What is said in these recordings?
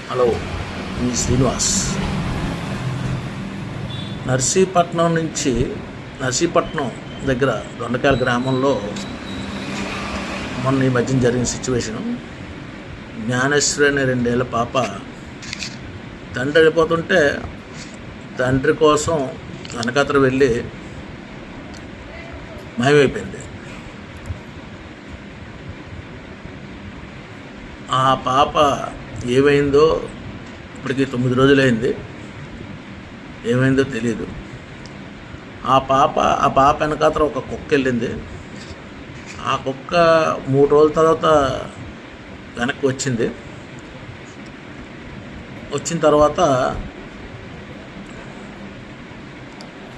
Hello, మీ శ్రీనివాస్. నర్సీపట్నం దగ్గర దొండకాయల గ్రామంలో మొన్న ఈ మధ్యన జరిగిన సిచ్యువేషను. జ్ఞానేశ్వరి అనే 2 ఏళ్ల పాప తండ్రి వెళ్ళిపోతుంటే తండ్రి కోసం వెనకాతల వెళ్ళి మాయమైపోయింది. ఆ పాప ఏమైందో ఇప్పటికి 9 రోజులైంది. ఏమైందో తెలియదు. ఆ పాప వెనకాతల ఒక కుక్క వెళ్ళింది. ఆ కుక్క 3 రోజుల తర్వాత వెనక్కి వచ్చింది. వచ్చిన తర్వాత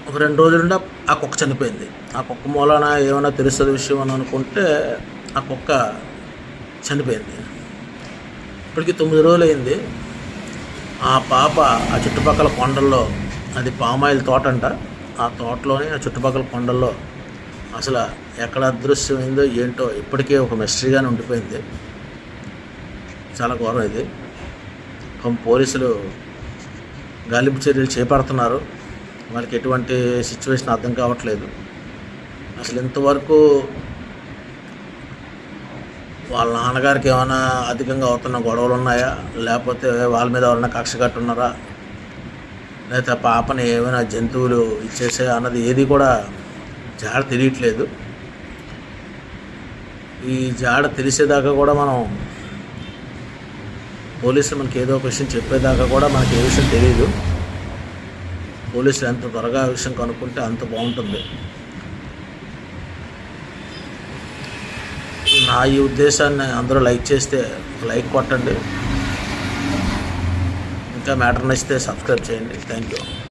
ఒక 2 రోజులుండి ఆ కుక్క చనిపోయింది. ఆ కుక్క మూలాన ఏమైనా తెలుస్తుంది విషయం అని అనుకుంటే ఆ కుక్క చనిపోయింది. ఇప్పటికి 9 రోజులు అయింది. ఆ పాప ఆ చుట్టుపక్కల కొండల్లో, అది పామాయిల్ తోట అంట, ఆ తోటలోని ఆ చుట్టుపక్కల కొండల్లో అసలు ఎక్కడ అదృశ్యమైందో ఏంటో ఇప్పటికే ఒక మిస్టరీగానే ఉండిపోయింది. చాలా ఘోరం ఇది. పోలీసులు గాలింపు చర్యలు చేపడుతున్నారు. వాళ్ళకి ఎటువంటి సిచ్యువేషన్ అర్థం కావట్లేదు. అసలు ఇంతవరకు వాళ్ళ నాన్నగారికి ఏమైనా అధికంగా అవుతున్న గొడవలు ఉన్నాయా, లేకపోతే వాళ్ళ మీద ఎవరైనా కక్ష కట్టున్నారా, లేకపోతే పాపని ఏమైనా జంతువులు ఇచ్చేసా అన్నది ఏది కూడా జాడ తెలియట్లేదు. ఈ జాడ తెలిసేదాకా కూడా మనం పోలీసులు మనకి ఏదో ఒక విషయం చెప్పేదాకా కూడా మనకి ఏ విషయం తెలియదు. పోలీసులు ఎంత త్వరగా ఆ విషయం కనుక్కుంటే అంత బాగుంటుంది. నా ఈ ఉద్దేశాన్ని అందరూ లైక్ చేస్తే లైక్ కొట్టండి. ఇంకా మ్యాటర్ నచ్చితే సబ్స్క్రైబ్ చేయండి. Thank you.